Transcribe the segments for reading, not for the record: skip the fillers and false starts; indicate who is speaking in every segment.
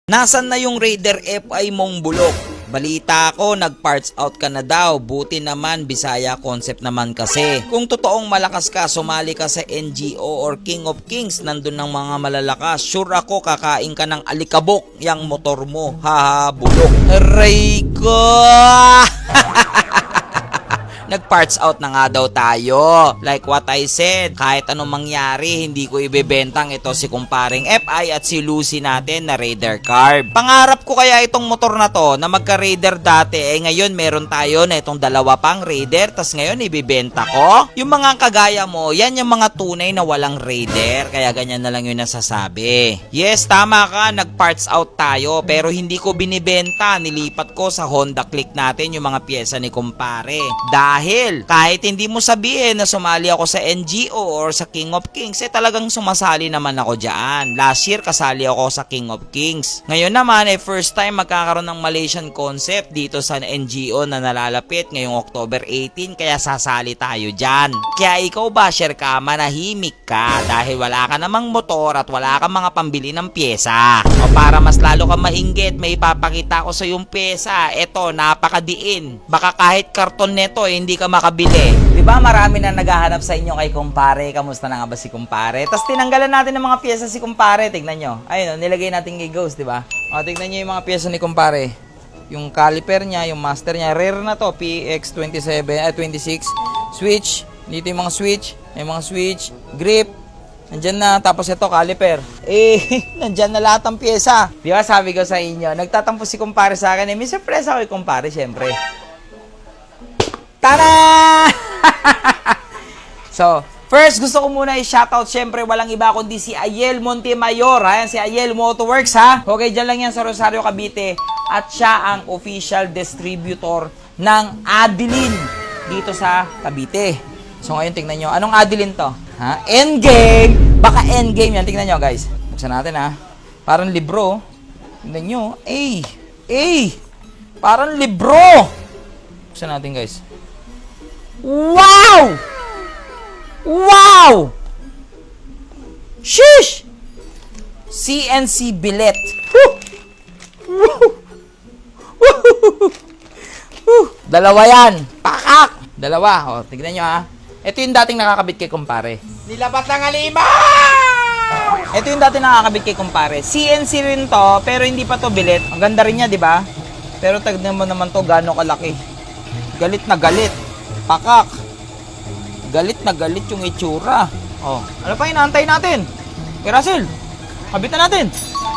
Speaker 1: Nasaan na yung Raider FI mong bulok? Balita ko, nag-parts out ka na daw. Buti naman, Bisaya concept naman kasi. Kung totoong malakas ka, sumali ka sa NGO or King of Kings, nandun ng mga malalakas. Sure ako, kakain ka ng alikabok yang motor mo. Haha, bulok. Aray ko! Nag-parts out na nga daw tayo. Like what I said, kahit anong mangyari, hindi ko ibebentang ito si kumparing FI at si Lucy natin na Raider Carb. Pangarap ko kaya itong motor na to na magka-Raider dati, ngayon meron tayo na itong dalawa pang Raider, tas ngayon ibibenta ko. Yung mga kagaya mo, yan yung mga tunay na walang Raider, kaya ganyan na lang yung nasasabi. Yes, tama ka, nag-parts out tayo, pero hindi ko binibenta, nilipat ko sa Honda Click natin yung mga pyesa ni kumpare. Dahil kahit hindi mo sabihin na sumali ako sa NGO or sa King of Kings, talagang sumasali naman ako dyan. Last year kasali ako sa King of Kings. Ngayon naman first time magkakaroon ng Malaysian concept dito sa NGO na nalalapit ngayong October 18, kaya sasali tayo dyan. Kaya ikaw basher ka, manahimik ka dahil wala ka namang motor at wala kang mga pambili ng pyesa. O para mas lalo ka mainggit, may ipapakita ko sa yung pyesa. Eto, napakadiin. Baka kahit karton neto hindi ka makabili. Diba marami na naghahanap sa inyo kay kumpare? Kamusta na nga ba si kumpare? Tapos tinanggalan natin ng mga pyesa si kumpare. Tignan nyo. Ayun, nilagay natin kay Ghost, diba? O, tignan nyo yung mga pyesa ni kumpare. Yung caliper niya, yung master niya. Rare na to. PX26. Switch. Dito yung mga switch. Yung mga switch. Grip. Nandyan na. Tapos ito, caliper. Nandyan na lahat ng pyesa. Diba sabi ko sa inyo, nagtatampo si kumpare sa akin. May surprise ako kay kumpare, syempre. Tada! So, first gusto ko muna i-shoutout syempre walang iba kundi si Ayel Montemayor. Ayan, si Ayel Motoworks ha. Okay, dyan lang yan sa Rosario, Cavite. At siya ang official distributor ng Adeline dito sa Cavite. So ngayon tingnan nyo, anong Adeline to? Ha? Endgame! Baka Endgame yan. Tingnan nyo guys. Buksan natin ha. Parang libro. Tingnan nyo. Parang libro! Buksan natin guys. Wow! Wow! Sheesh! CNC billet. Dalawa yan. Pakak! Dalawa. O, tignan nyo ha. Ito yung dating nakakabit kay kumpare. Nilabat ng alima! Ito yung dating nakakabit kay kumpare. CNC rin to, pero hindi pa to billet. Ang ganda rin niya, di ba? Pero tignan mo naman to, gaano kalaki. Galit na galit. Pakak. Galit na galit yung itsura. Oh, ano pa inaantay natin? Kay Russell, kabit na natin.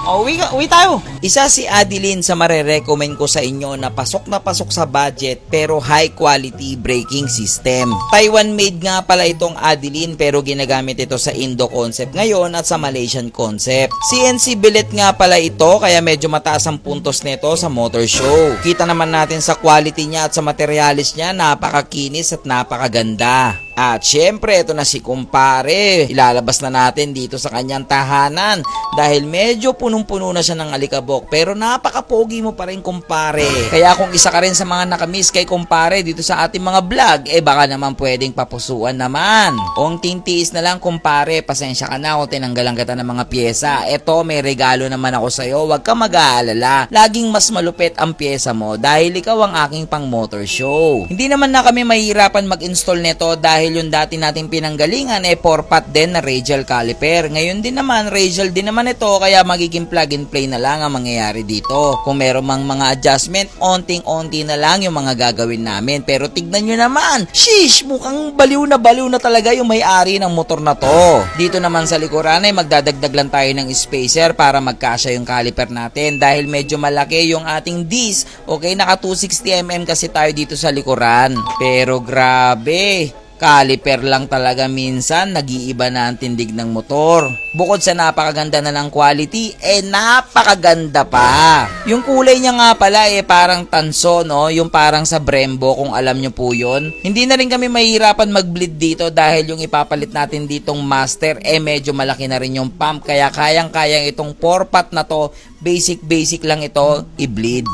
Speaker 1: Oh, uwi tayo. Isa si Adeline sa marerecommend ko sa inyo na pasok sa budget pero high quality braking system. Taiwan made nga pala itong Adeline pero ginagamit ito sa Indo concept ngayon at sa Malaysian concept. CNC billet nga pala ito kaya medyo mataas ang puntos nito sa motor show. Kita naman natin sa quality niya at sa materialis niya, napakakinis at napakaganda. At syempre, ito na si kumpare. Ilalabas na natin dito sa kanyang tahanan dahil medyo punong-puno na siya ng alikabok. Pero napaka-pogi mo pa rin kumpare. Kaya kung isa ka rin sa mga nakamiss kay kumpare dito sa ating mga vlog, baka naman pwedeng papusuan naman. Onting tiis na lang kumpare, pasensya ka na kung tinanggalan kita ng mga pyesa. Eto, may regalo naman ako sa'yo, huwag ka mag-aalala. Laging mas malupit ang pyesa mo dahil ikaw ang aking pang motor show. Hindi naman na kami mahihirapan mag-install nito dahil yung dati nating pinanggalingan 4-pot din na radial caliper. Ngayon din naman, radial din naman ito kaya magiging plug and play na lang ang mangyayari dito. Kung meron mang mga adjustment, onting-onti na lang yung mga gagawin namin. Pero tignan nyo naman, sheesh, mukhang baliw na talaga yung may-ari ng motor na to. Dito naman sa likuran ay magdadagdag lang tayo ng spacer para magkasya yung caliper natin dahil medyo malaki yung ating disc. Okay, naka 260mm kasi tayo dito sa likuran. Pero grabe, caliper lang talaga minsan, nag-iiba na ang tindig ng motor. Bukod sa napakaganda na ng quality, napakaganda pa. Yung kulay niya nga pala parang tanso, no? Yung parang sa Brembo, kung alam nyo po yun. Hindi na rin kami mahihirapan mag-bleed dito dahil yung ipapalit natin ditong master, medyo malaki na rin yung pump. Kaya kayang-kayang itong 4-pot na to, basic lang ito, i-bleed.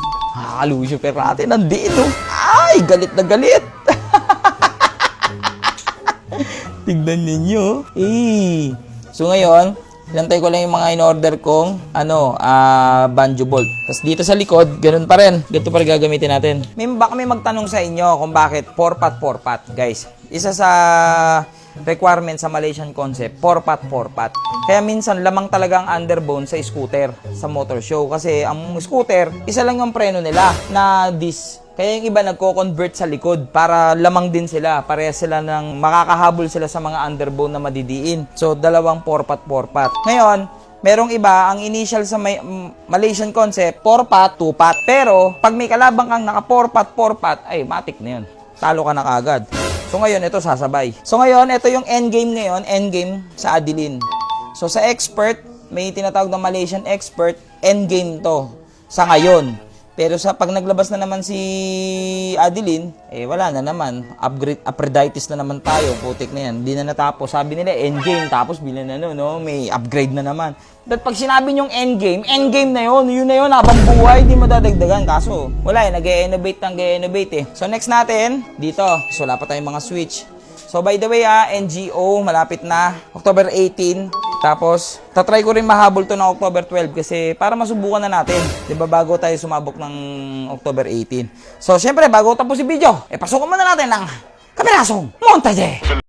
Speaker 1: Super natin, nandito. Ay, galit na galit. Tignan ninyo. So ngayon, Ilantay ko lang yung mga in-order kong, banjo bolt. Tapos dito sa likod, ganun pa rin. Ganito pa rin gagamitin natin. Baka may magtanong sa inyo kung bakit 4-pot. Guys, isa sa requirement sa Malaysian Concept, 4-pot. Kaya minsan lamang talaga ang underbone sa scooter, sa motor show. Kasi ang scooter, isa lang yung preno nila na disc. Kaya yung iba nagko-convert sa likod para lamang din sila. Parehas sila ng makakahabol sila sa mga underbone na madidiin. So, dalawang 4-pot. Ngayon, merong iba, ang initial sa Malaysian Concept, 4-pot, 2-pot. Pero, pag may kalabang kang naka 4-pot, ay, matik na yun. Talo ka na kaagad. So, ngayon, ito sasabay. So, ngayon, ito yung endgame sa Adeline. So, sa expert, may tinatawag na Malaysian expert, endgame to. Sa ngayon. Pero sa pag naglabas na naman si Adeline, wala na naman. Upgraditis na naman tayo. Putik na yan. Hindi na natapos. Sabi nila, endgame. Tapos bilan na may upgrade na naman. But pag sinabi nyong endgame na yun. Yun na yun, habang buhay, hindi madadagdagan. Kaso, wala nag-innovate. So next natin, dito. So wala pa tayong mga switch. So by the way, NGO, malapit na. October 18. Tapos, tatry ko rin mahabol to ng October 12 kasi para masubukan na natin. Diba bago tayo sumabok ng October 18. So, syempre, bago tapos si video, pasukan muna natin ng kamerasong montage!